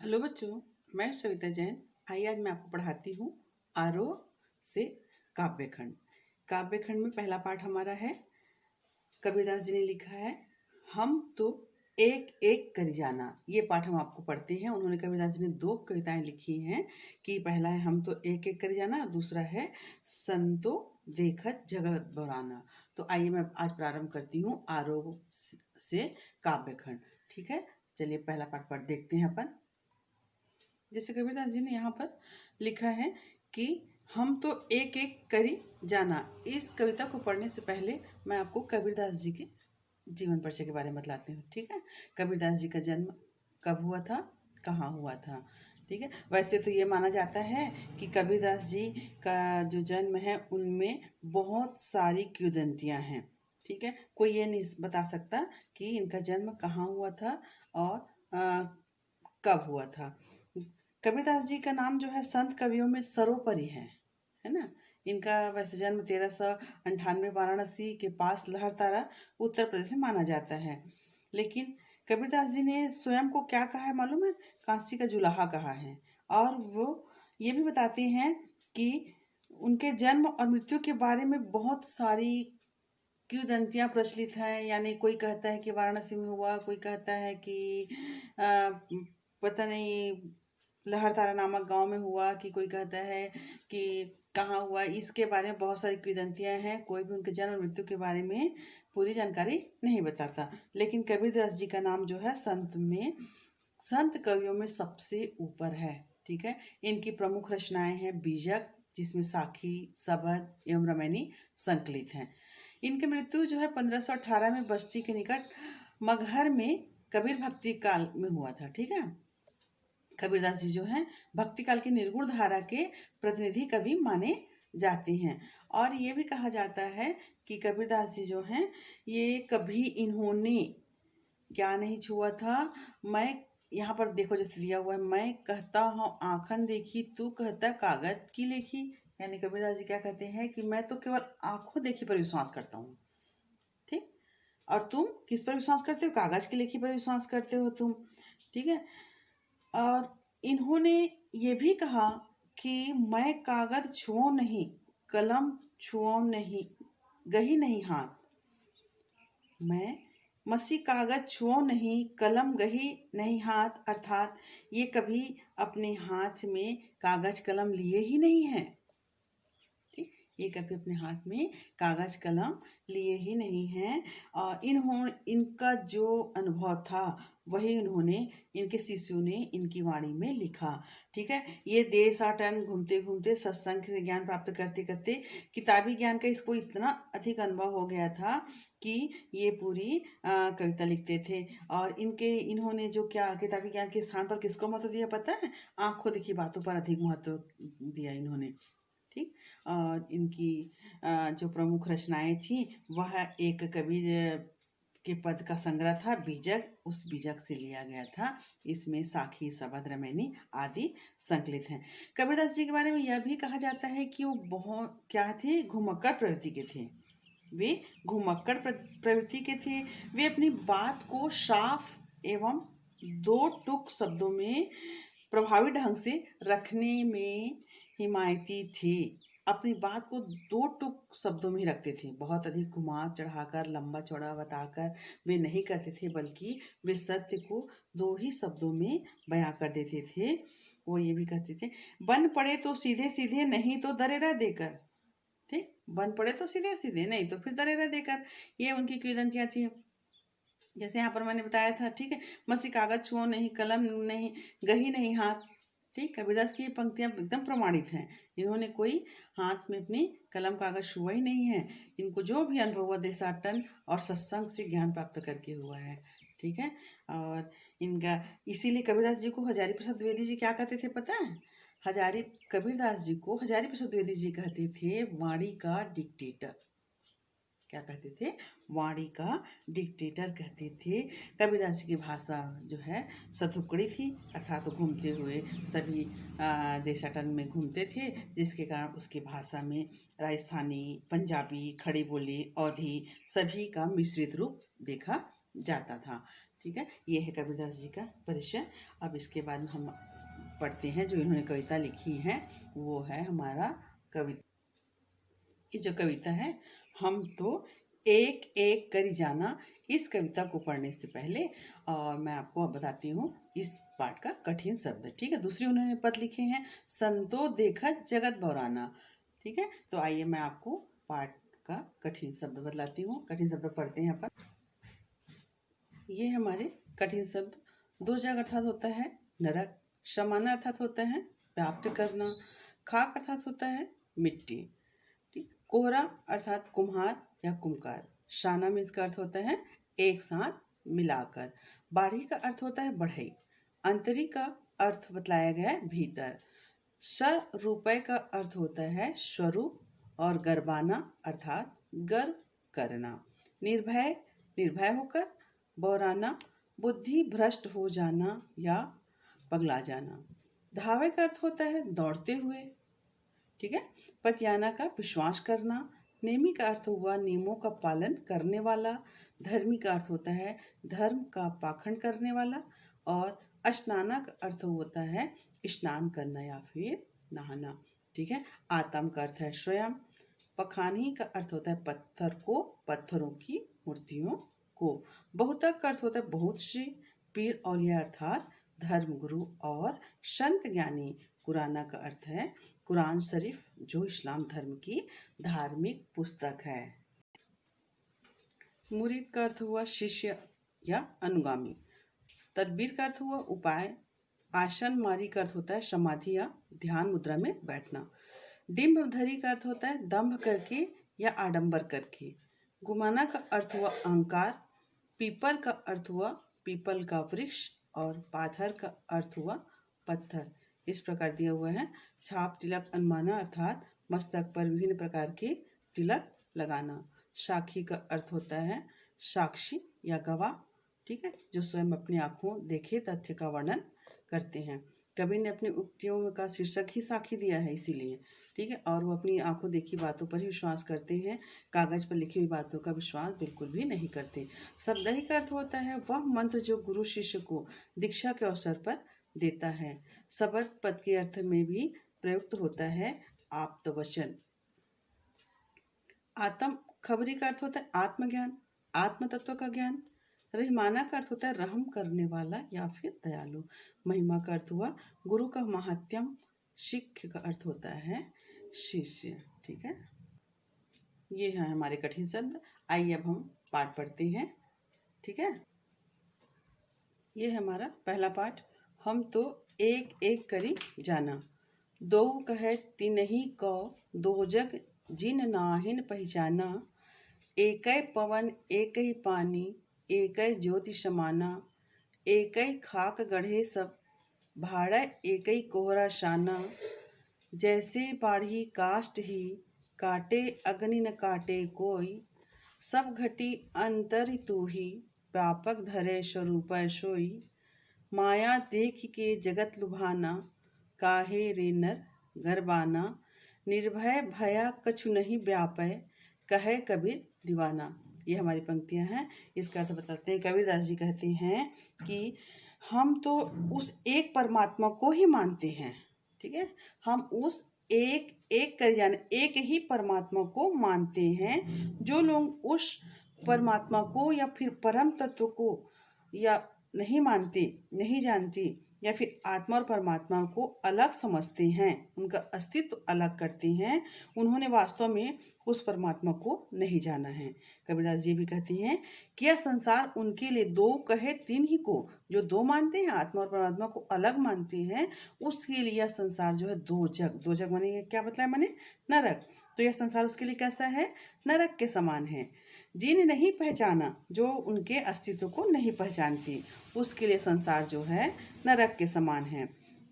Hello बच्चों, मैं सविता जैन। आइए आज मैं आपको पढ़ाती हूँ आरोह से काव्यखंड। काव्यखंड में पहला पाठ हमारा है, कबीरदास जी ने लिखा है हम तो एक एक कर जाना। ये पाठ हम आपको पढ़ते हैं। उन्होंने कबीरदास जी ने दो कविताएं लिखी हैं कि पहला है हम तो एक एक कर जाना, दूसरा है संतो देखत जगत बराना। तो आइए मैं आज प्रारंभ करती हूँ आरोह से काव्यखंड। ठीक है, चलिए पहला पाठ पढ़ देखते हैं अपन। जैसे कबीरदास जी ने यहाँ पर लिखा है कि हम तो एक एक करी जाना। इस कविता को पढ़ने से पहले मैं आपको कबीरदास जी के जीवन परिचय के बारे में बतलाती हूँ। ठीक है, कबीरदास जी का जन्म कब हुआ था, कहाँ हुआ था। ठीक है, वैसे तो ये माना जाता है कि कबीरदास जी का जो जन्म है उनमें बहुत सारी किंवदंतियाँ हैं। ठीक है, कोई ये नहीं बता सकता कि इनका जन्म कहाँ हुआ था और कब हुआ था। कबीरदास जी का नाम जो है संत कवियों में सर्वोपरि है ना। इनका वैसे जन्म 1398 वाराणसी के पास लहरतारा उत्तर प्रदेश में माना जाता है। लेकिन कबीरदास जी ने स्वयं को क्या कहा है मालूम है? कांसी का जुलाहा कहा है। और वो ये भी बताते हैं कि उनके जन्म और मृत्यु के बारे में बहुत सारी किंवदंतियाँ प्रचलित हैं। यानी कोई कहता है कि वाराणसी में हुआ, कोई कहता है कि पता नहीं लहरतारा नामक गांव में हुआ, कि कोई कहता है कि कहाँ हुआ। इसके बारे में बहुत सारी किंवदंतियाँ हैं। कोई भी उनके जन्म मृत्यु के बारे में पूरी जानकारी नहीं बताता। लेकिन कबीरदास जी का नाम जो है संत कवियों में सबसे ऊपर है। ठीक है, इनकी प्रमुख रचनाएं हैं बीजक, जिसमें साखी, सबद एवं रामायणी संकलित हैं। इनकी मृत्यु जो है 1518 में बस्ती के निकट मगहर में कबीर भक्ति काल में हुआ था। ठीक है, कबीरदास जी जो हैं भक्ति काल की निर्गुण धारा के प्रतिनिधि कवि माने जाते हैं। और ये भी कहा जाता है कि कबीरदास जी जो हैं ये कभी इन्होंने क्या नहीं छुआ था। मैं यहाँ पर देखो जैसे दिया हुआ है, मैं कहता हूँ आँखन देखी, तू कहता कागज की लेखी। यानी कबीरदास जी क्या कहते हैं कि मैं तो केवल आँखों देखी पर विश्वास करता हूँ, ठीक, और तुम किस पर विश्वास करते हो? कागज की लेखी पर विश्वास करते हो तुम। ठीक है, और इन्होंने ये भी कहा कि मैं कागज छुओं नहीं, कलम छुओं नहीं, गही नहीं हाथ। मैं मसी कागज छुओं नहीं, कलम गही नहीं हाथ। अर्थात ये कभी अपने हाथ में कागज कलम लिए ही नहीं है। ठीक, ये कभी अपने हाथ में कागज कलम लिए ही नहीं हैं। और इनका जो अनुभव था वही उन्होंने, इनके शिष्यों ने इनकी वाणी में लिखा। ठीक है, ये देशाटन घूमते घूमते सत्संग से ज्ञान प्राप्त करते करते किताबी ज्ञान का इसको इतना अधिक अनुभव हो गया था कि ये पूरी कविता लिखते थे। और इन्होंने जो क्या किताबी ज्ञान के स्थान पर किसको महत्व दिया पता है? आँखों देखी बातों पर अधिक महत्व दिया इन्होंने। ठीक, और इनकी जो प्रमुख रचनाएं थी वह एक कबीर के पद का संग्रह था बीजक, उस बीजक से लिया गया था। इसमें साखी, सबद, रामायणी आदि संकलित हैं। कबीरदास जी के बारे में यह भी कहा जाता है कि वो बहुत क्या थे, घुमक्कड़ प्रवृत्ति के थे। वे घुमक्कड़ प्रवृत्ति के थे। वे अपनी बात को साफ एवं दो टूक शब्दों में प्रभावी ढंग से रखने में हिमायती थे। अपनी बात को दो टूक शब्दों में ही रखते थे। बहुत अधिक घुमा चढ़ाकर लंबा चौड़ा बताकर वे नहीं करते थे, बल्कि वे सत्य को दो ही शब्दों में बयां कर देते थे। वो ये भी कहते थे, बन पड़े तो सीधे सीधे, नहीं तो दरेरा देकर। ठीक, बन पड़े तो सीधे सीधे, नहीं तो फिर दरेरा देकर। ये उनकी किंवदंतियाँ थी। जैसे यहाँ पर मैंने बताया था। ठीक है, मसी कागज छुओ नहीं, कलम नहीं, गही नहीं हाथ। ठीक, कबीरदास की ये पंक्तियाँ एकदम प्रमाणित हैं। इन्होंने कोई हाथ में अपनी कलम कागज छुआ ही नहीं है। इनको जो भी अनुभव हुआ देशाटन और सत्संग से ज्ञान प्राप्त करके हुआ है। ठीक है, और इनका इसीलिए कबीरदास जी को हजारी प्रसाद द्विवेदी जी क्या कहते थे पता है? कबीरदास जी को हजारी प्रसाद द्विवेदी जी कहते थे वाणी का डिक्टेटर। क्या कहते थे? वाणी का डिक्टेटर कहते थे। कबीरदास जी की भाषा जो है सधुकड़ी थी, अर्थात तो घूमते हुए सभी देशाटन में घूमते थे, जिसके कारण उसकी भाषा में राजस्थानी, पंजाबी, खड़ी बोली, अवधी सभी का मिश्रित रूप देखा जाता था। ठीक है, ये है कबीरदास जी का परिचय। अब इसके बाद हम पढ़ते हैं जो इन्होंने कविता लिखी है, वो है हमारा कविता। ये जो कविता है, हम तो एक एक करी जाना। इस कविता को पढ़ने से पहले और मैं आपको बताती हूँ इस पाठ का कठिन शब्द, ठीक है। दूसरी उन्होंने पद लिखे हैं, संतो देखत जगत बौराना, ठीक है। तो आइए मैं आपको पाठ का कठिन शब्द बतलाती हूँ। कठिन शब्द पढ़ते हैं अपन। ये हमारे कठिन शब्द। दो जग अर्थात होता है नरक, समाना अर्थात होता है व्याप्त करना, खाक अर्थात होता है मिट्टी, कोहरा अर्थात कुम्हार या कुम्हकार, शाना में इसका अर्थ होता है एक साथ मिलाकर, बाढ़ी का अर्थ होता है बढ़ई, अंतरी का अर्थ बतलाया गया है भीतर, स्वरूपय का अर्थ होता है स्वरूप, और गर्बाना अर्थात गर्व करना, निर्भय निर्भय होकर, बौराना बुद्धि भ्रष्ट हो जाना या पगला जाना, धावे का अर्थ होता है दौड़ते हुए, ठीक है। पटियाना का विश्वास करना, नेमी का अर्थ हुआ नियमों का पालन करने वाला, धर्मी का अर्थ होता है धर्म का पाखंड करने वाला, और स्नाना का अर्थ होता है स्नान करना या फिर नहाना, ठीक है। आत्म का अर्थ है स्वयं, पखानी का अर्थ होता है पत्थर को, पत्थरों की मूर्तियों को, बहुतक का अर्थ होता है बहुत से, पीर औलिया अर्थात धर्म गुरु, और संत ज्ञानी। कुराना का अर्थ है कुरान शरीफ, जो इस्लाम धर्म की धार्मिक पुस्तक है। मुरीद का अर्थ हुआ शिष्य या अनुगामी, तदबीर का अर्थ हुआ उपाय, आसन मारी का अर्थ होता है समाधि या ध्यान मुद्रा में बैठना, डिम्बधरी का अर्थ होता है दंभ करके या आडंबर करके, गुमाना का अर्थ हुआ अहंकार, पीपल का अर्थ हुआ पीपल का वृक्ष, और पाथर का अर्थ हुआ पत्थर। इस प्रकार दिया हुआ है। छाप तिलक अनुमाना अर्थात मस्तक पर विभिन्न प्रकार के तिलक लगाना, साक्षी का अर्थ होता है साक्षी या गवाह, ठीक है, जो स्वयं अपनी आँखों देखे तथ्य का वर्णन करते हैं। कवि ने अपनी उक्तियों का शीर्षक ही साक्षी दिया है इसीलिए, ठीक है, और वो अपनी आंखों देखी बातों पर ही विश्वास करते हैं, कागज पर लिखी हुई बातों का विश्वास बिल्कुल भी नहीं करते। शब्दही का अर्थ होता है वह मंत्र जो गुरु शिष्य को दीक्षा के अवसर पर देता है। शब्द पद के अर्थ में भी प्रयुक्त होता है आप्त वचन। आत्म खबरी का अर्थ होता है आत्मज्ञान, आत्म तत्व का ज्ञान। रहमाना का अर्थ होता है रहम करने वाला या फिर दयालु। महिमा का अर्थ हुआ गुरु का महात्म्य। शिक्ष का अर्थ होता है शिष्य, ठीक है। ये है हमारे कठिन शब्द। आइए अब हम पाठ पढ़ते हैं, ठीक है। ये है हमारा पहला पाठ। हम तो एक एक करी जाना, दो कहे तिनहि को, दो जग जिन नाहिन पहचाना, एकै पवन एकै पानी, एकै ज्योति समाना, एकै खाक गढ़े सब, भाड़ै एकै कोहरा शाना, जैसे बाढ़ी काष्ठ ही, काटे अग्नि न काटे कोई, सब घटी अंतर तू ही, व्यापक धरे स्वरूप सोई, माया देख के जगत लुभाना, काहे रे नर गरबाना, निर्भय भया कछु नहीं व्यापय, कहे कबीर दीवाना। ये हमारी पंक्तियां हैं। इसका अर्थ बताते हैं। कबीरदास जी कहते हैं कि हम तो उस एक परमात्मा को ही मानते हैं, ठीक है। हम उस एक एक कर जाने एक ही परमात्मा को मानते हैं। जो लोग उस परमात्मा को या फिर परम तत्व को या नहीं मानते, नहीं जानते, या फिर आत्मा और परमात्मा को अलग समझते हैं, उनका अस्तित्व अलग करते हैं, उन्होंने वास्तव में उस परमात्मा को नहीं जाना है। कबीरदास जी भी कहते हैं कि यह संसार उनके लिए दो कहे तीन ही को, जो दो मानते हैं, आत्मा और परमात्मा को अलग मानते हैं, उसके लिए यह संसार जो है दो जग माने क्या बताया मैंने, नरक। तो यह संसार उसके लिए कैसा है, नरक के समान है। जिन नहीं पहचाना, जो उनके अस्तित्व को नहीं पहचानती, उसके लिए संसार जो है नरक के समान है,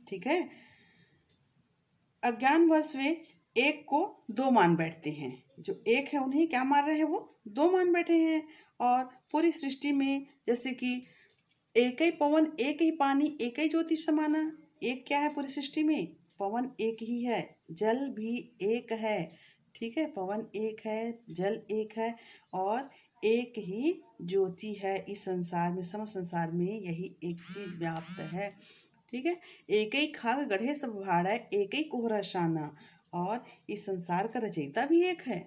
ठीक है। अज्ञानवश वे एक को दो मान बैठते हैं। जो एक है उन्हें क्या मान रहे हैं, वो दो मान बैठे हैं। और पूरी सृष्टि में जैसे कि एक ही पवन एक ही पानी एक ही ज्योति समाना, एक क्या है पूरी सृष्टि में, पवन एक ही है, जल भी एक है, ठीक है, पवन एक है, जल एक है, और एक ही ज्योति है इस संसार में, समस्त संसार में यही एक चीज व्याप्त है। ठीक है। एक ही खाग गढ़े सब भाड़ा, एक ही कोहरा शाना, और इस संसार का रचयिता भी एक है।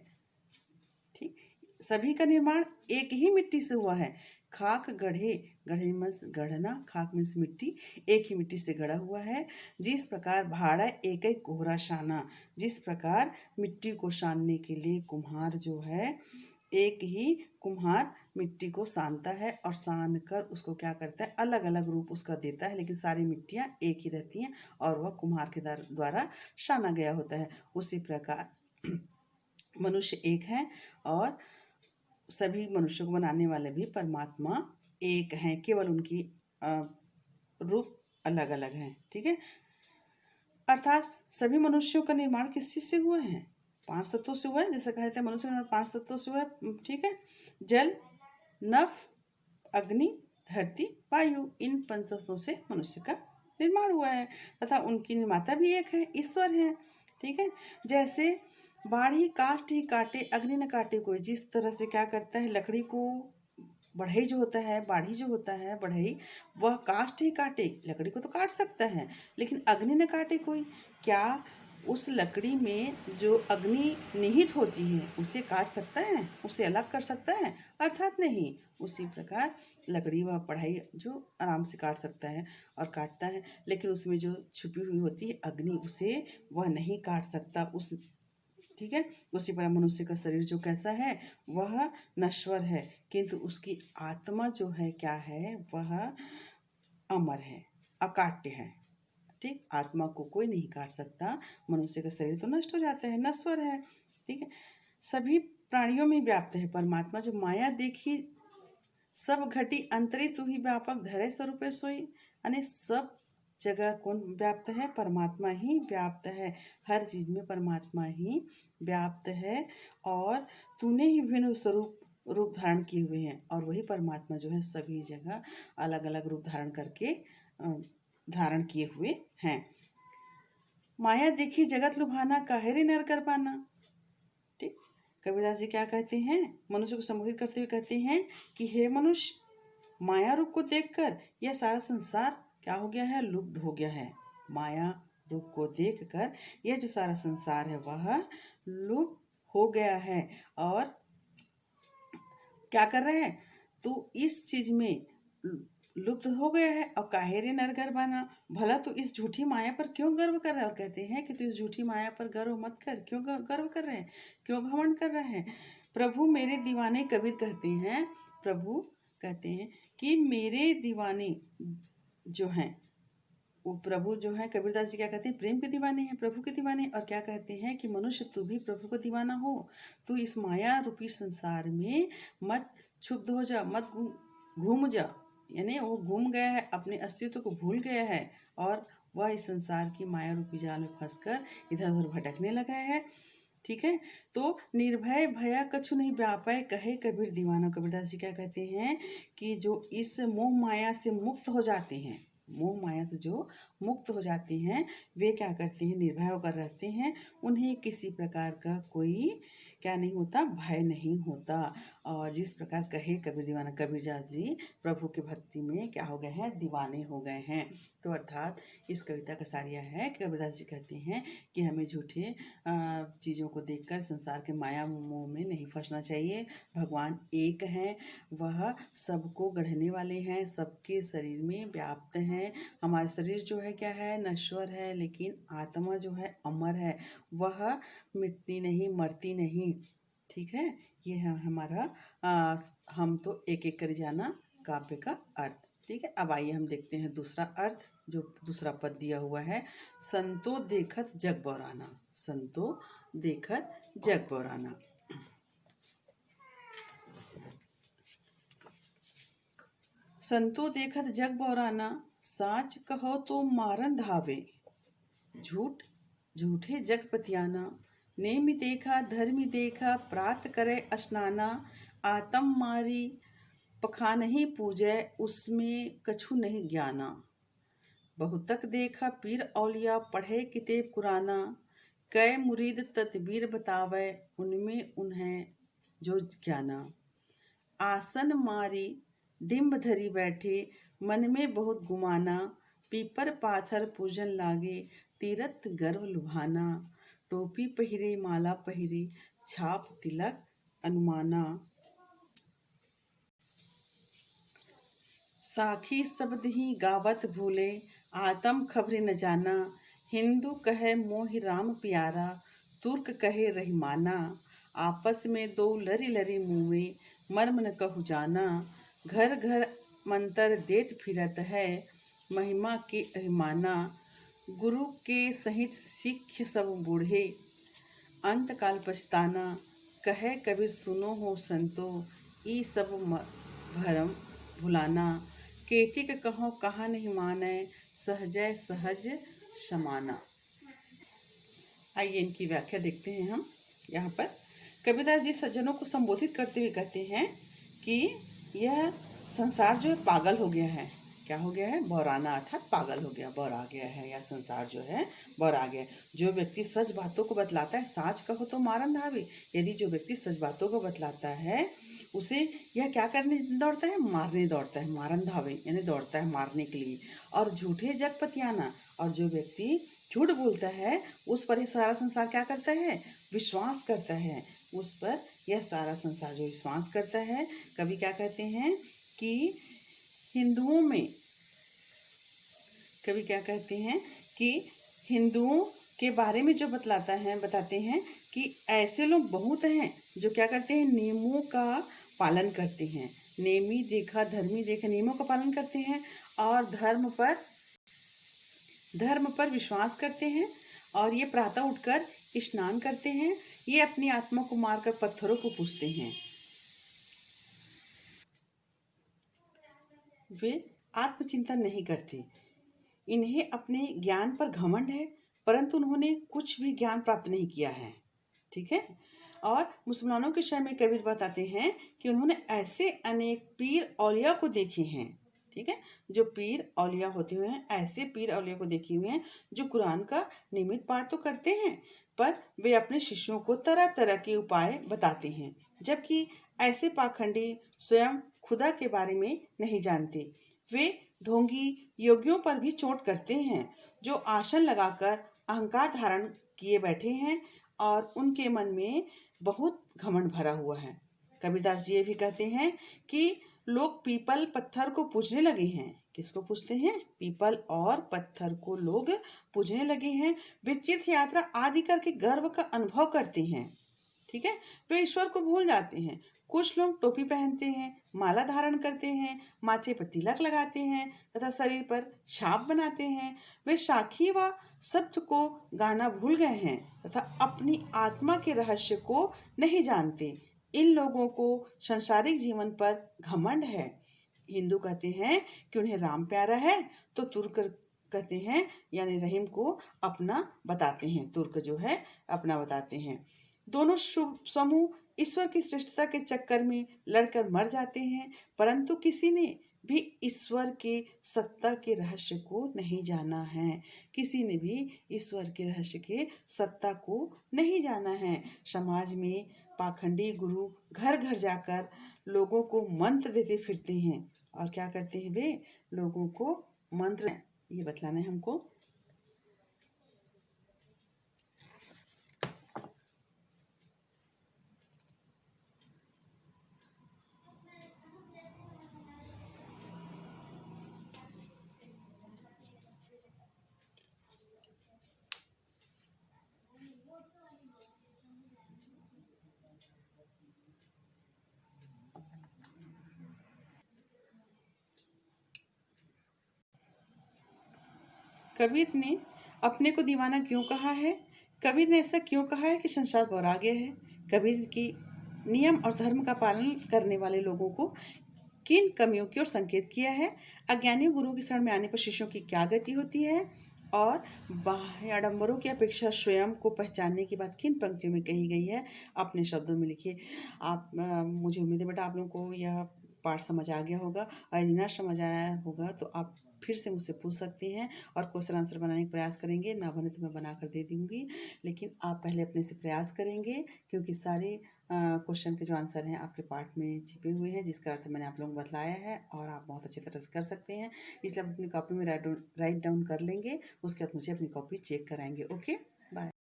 ठीक। सभी का निर्माण एक ही मिट्टी से हुआ है। खाक गढ़े, गढ़े मीन्स गढ़ना, खाक मीन्स मिट्टी, एक ही मिट्टी से गढ़ा हुआ है। जिस प्रकार भाड़ा एक ही कोहरा शाना, जिस प्रकार मिट्टी को सानने के लिए कुम्हार जो है, एक ही कुम्हार मिट्टी को सानता है और सान कर उसको क्या करता है, अलग अलग रूप उसका देता है, लेकिन सारी मिट्टियाँ एक ही रहती हैं और वह कुम्हार के द्वारा साना गया होता है। उसी प्रकार मनुष्य एक है और सभी मनुष्यों को बनाने वाले भी परमात्मा एक हैं, केवल उनकी रूप अलग अलग हैं। ठीक है। अर्थात सभी मनुष्यों का निर्माण किस चीज से हुआ है? 5 तत्वों से हुआ है। जैसे कहा था मनुष्य का निर्माण 5 तत्वों से हुआ है। ठीक है। जल, नभ, अग्नि, धरती, वायु, इन 5 तत्वों से मनुष्य का निर्माण हुआ है तथा उनकी निर्माता भी एक है, ईश्वर है। ठीक है। जैसे बाढ़ी काष्ठ ही काटे, अग्नि न काटे कोई। जिस तरह से क्या करता है, लकड़ी को बढ़ई जो होता है, बाढ़ी जो होता है बढ़ई, वह काष्ठ ही काटे, लकड़ी को तो काट सकता है, लेकिन अग्नि न काटे कोई। क्या उस लकड़ी में जो अग्नि निहित होती है उसे काट सकता है, उसे अलग कर सकता है? अर्थात नहीं। उसी प्रकार लकड़ी वह बढ़ई जो आराम से काट सकता है और काटता है, लेकिन उसमें जो छुपी हुई होती है अग्नि, उसे वह नहीं काट सकता उस। ठीक है। उसी प्रकार मनुष्य का शरीर जो कैसा है, वह नश्वर है, किंतु उसकी आत्मा जो है क्या है, वह अमर है, अकाट्य है। ठीक। आत्मा को कोई नहीं काट सकता। मनुष्य का शरीर तो नष्ट हो जाता है, नश्वर है। ठीक है। सभी प्राणियों में व्याप्त है परमात्मा, जो माया देखी सब घटी अंतरे तू ही व्यापक, धरे स्वरूपे सोई। यानी सब जगह कौन व्याप्त है? परमात्मा ही व्याप्त है। हर चीज में परमात्मा ही व्याप्त है और तूने ही विभिन्न रूप धारण किए हुए हैं, और वही परमात्मा जो है सभी जगह अलग अलग रूप धारण करके धारण किए हुए हैं। माया देखी जगत लुभाना, काहे रे नर कर पाना। ठीक। कबीरदास जी क्या कहते हैं, मनुष्य को संबोधित करते हुए कहते हैं कि हे मनुष्य, माया रूप को देखकर यह सारा संसार क्या हो गया है? लुप्त हो गया है। माया रूप को देखकर यह जो सारा संसार है वह लुप्त हो गया है। और क्या कर रहे हैं? तू इस चीज में लुप्त हो गया है और काहे रे नर गर्व बना, भला तू इस झूठी माया पर क्यों गर्व कर रहा है? और कहते हैं कि तू इस झूठी माया पर गर्व मत कर। क्यों गर्व कर रहे हैं, क्यों घमंड कर रहे हैं? प्रभु मेरे दीवाने, कबीर कहते हैं, प्रभु कहते हैं कि मेरे दीवाने जो हैं, वो प्रभु जो है, कबीरदास जी क्या कहते हैं, प्रेम के दीवाने हैं, प्रभु के दीवाने। और क्या कहते हैं कि मनुष्य तू भी प्रभु को दीवाना हो। तू इस माया रूपी संसार में मत क्षुब्ध हो जा, मत घूम जा। यानी वो घूम गया है, अपने अस्तित्व को भूल गया है और वह इस संसार की माया रूपी जाल में फंसकर इधर उधर भटकने लगा है। ठीक है। तो निर्भय भया कछु नहीं व्यापय, कहे कबीर दीवाना। कबीरदास जी क्या कहते हैं कि जो इस मोह माया से मुक्त हो जाते हैं, मोह माया से जो मुक्त हो जाते हैं, वे क्या करते हैं? निर्भय होकर रहते हैं। उन्हें किसी प्रकार का कोई क्या नहीं होता? भय नहीं होता। और जिस प्रकार कहे कबीर दीवाना, कबीरदास जी प्रभु की भक्ति में क्या हो गए हैं? दीवाने हो गए हैं। तो अर्थात इस कविता का सार यह है कि कबीरदास जी कहते हैं कि हमें झूठे चीज़ों को देखकर संसार के माया मोह में नहीं फंसना चाहिए। भगवान एक हैं, वह सबको गढ़ने वाले हैं, सबके शरीर में व्याप्त हैं। हमारा शरीर जो है क्या है? नश्वर है, लेकिन आत्मा जो है अमर है, वह मिटती नहीं, मरती नहीं। ठीक है। ये है हमारा हम तो एक एक कर जाना काव्य का अर्थ। ठीक है। अब आइए हम देखते हैं दूसरा अर्थ, जो दूसरा पद दिया हुआ है, संतो देखत जग बौराना। संतो देखत जग बौराना। संतो देखत जग बौराना, साच कहो तो मारन धावे। झूठ झूठे जग पतियाना, नेमि देखा धर्मि देखा, प्रात करे स्नाना। आतम मारी पखानहि पूजै, उसमें कछु नहीं ज्ञाना। बहुतक देखा पीर औलिया, पढ़े किताब कुराना। कै मुरीद तदबीर बतावे, उनमें उन्हें जो ज्ञाना। आसन मारी डिम्ब धरी बैठे, मन में बहुत गुमाना, पीपर पाथर पूजन लागे, तीरथ गर्व लुभाना, टोपी पहिरे माला पहिरे, छाप तिलक अनुमाना। साखी शब्द ही गावत भूले, आतम खबरे न जाना, हिंदू कहे मोहि राम प्यारा, तुर्क कहे रहीमाना, आपस में दो लरी लरी मुँहे, मर्म न कहु जाना, घर घर मंतर देत फिरत है, महिमा के अभिमाना, गुरु के सहित सिख सब बूढ़े, अंत काल पछताना, कहे कबीर सुनो हो संतो, ई सब भरम भुलाना, केचिक कहो कहा नहीं माने, सहजय सहज समाना। आइए इनकी व्याख्या देखते हैं हम। यहाँ पर कबीरदास जी सज्जनों को संबोधित करते हुए कहते हैं कि यह संसार जो है पागल हो गया है। क्या हो गया है? बौराना, अर्थात पागल हो गया, बौरा गया है, या संसार जो है बौरा गया। जो व्यक्ति सच बातों को बतलाता है, साच कहो तो मारन धावे। यदि जो व्यक्ति सच बातों को बतलाता है, उसे यह क्या करने दौड़ता है? मारने दौड़ता है, मारन धावे यानी दौड़ता है मारने के लिए। और झूठे जग पतियाना, और जो व्यक्ति झूठ बोलता है उस पर यह सारा संसार क्या करता है? विश्वास करता है। उस पर यह सारा संसार जो विश्वास करता है। कवि क्या कहते हैं कि हिंदुओं में, कवि क्या कहते हैं कि हिंदुओं के बारे में जो बताते हैं कि ऐसे लोग बहुत हैं जो क्या करते हैं? नियमों का पालन करते हैं। नेमी देखा धर्मी देखा, नियमों का पालन करते हैं और धर्म पर विश्वास करते हैं। और ये प्रातः उठकर स्नान करते हैं। ये अपनी आत्मा को मारकर पत्थरों को पूजते हैं। वे आत्मचिंतन नहीं करते। इन्हें अपने ज्ञान पर घमंड है, परंतु उन्होंने कुछ भी ज्ञान प्राप्त नहीं किया है। ठीक है। और मुसलमानों के शहर में कबीर बताते हैं कि उन्होंने ऐसे अनेक पीर औलिया को देखे हैं। ठीक है। जो पीर औलिया होते हुए हैं, ऐसे पीर औलिया को देखे हुए हैं जो कुरान का नियमित पाठ तो करते हैं, पर वे अपने शिष्यों को तरह तरह के उपाय बताते हैं। जबकि ऐसे पाखंडी स्वयं खुदा के बारे में नहीं जानते। वे ढोंगी योगियों पर भी चोट करते हैं जो आसन लगाकर अहंकार धारण किए बैठे हैं और उनके मन में बहुत घमंड भरा हुआ है। कबीरदास जी ये भी कहते हैं कि लोग पीपल पत्थर को पूजने लगे हैं। किसको पूजते हैं? पीपल और पत्थर को लोग पूजने लगे हैं। वे तीर्थ यात्रा आदि करके गर्व का अनुभव करते हैं। ठीक है। वे ईश्वर को भूल जाते हैं। कुछ लोग टोपी पहनते हैं, माला धारण करते हैं, माथे पर तिलक लगाते हैं तथा शरीर पर छाप बनाते हैं। वे साखी व शब्द को गाना भूल गए हैं तथा अपनी आत्मा के रहस्य को नहीं जानते। इन लोगों को सांसारिक जीवन पर घमंड है। हिंदू कहते हैं कि उन्हें राम प्यारा है, तो तुर्क कहते हैं यानी रहीम को अपना बताते हैं। तुर्क जो है अपना बताते हैं। दोनों समूह ईश्वर की श्रेष्ठता के चक्कर में लड़कर मर जाते हैं, परंतु किसी ने भी ईश्वर के सत्ता के रहस्य को नहीं जाना है। किसी ने भी ईश्वर के रहस्य के सत्ता को नहीं जाना है। समाज में पाखंडी गुरु घर घर जाकर लोगों को मंत्र देते फिरते हैं। और क्या करते हैं वे? लोगों को मंत्र ये बतलाना है हमको। कबीर ने अपने को दीवाना क्यों कहा है? कबीर ने ऐसा क्यों कहा है कि संसार बौरा गया है? कबीर की नियम और धर्म का पालन करने वाले लोगों को किन कमियों की ओर संकेत किया है? अज्ञानी गुरु की शरण में आने पर शिष्यों की क्या गति होती है? और बाह्य आडंबरों की अपेक्षा स्वयं को पहचानने की बात किन पंक्तियों में कही गई है? अपने शब्दों में लिखिए। मुझे उम्मीद है बेटा आप लोगों को यह पाठ समझ आ गया होगा। और यदि ना समझ आया होगा तो आप फिर से मुझसे पूछ सकते हैं और क्वेश्चन आंसर बनाने का प्रयास करेंगे। ना बने तो मैं बना कर दे दूँगी, लेकिन आप पहले अपने से प्रयास करेंगे, क्योंकि सारे क्वेश्चन के जो आंसर हैं आपके पार्ट में छिपे हुए हैं, जिसका अर्थ मैंने आप लोगों को बतलाया है और आप बहुत अच्छी तरह से कर सकते हैं। इसलिए आप अपनी कॉपी में राइट डाउन कर लेंगे, उसके बाद मुझे अपनी कॉपी चेक कराएंगे। Okay, bye.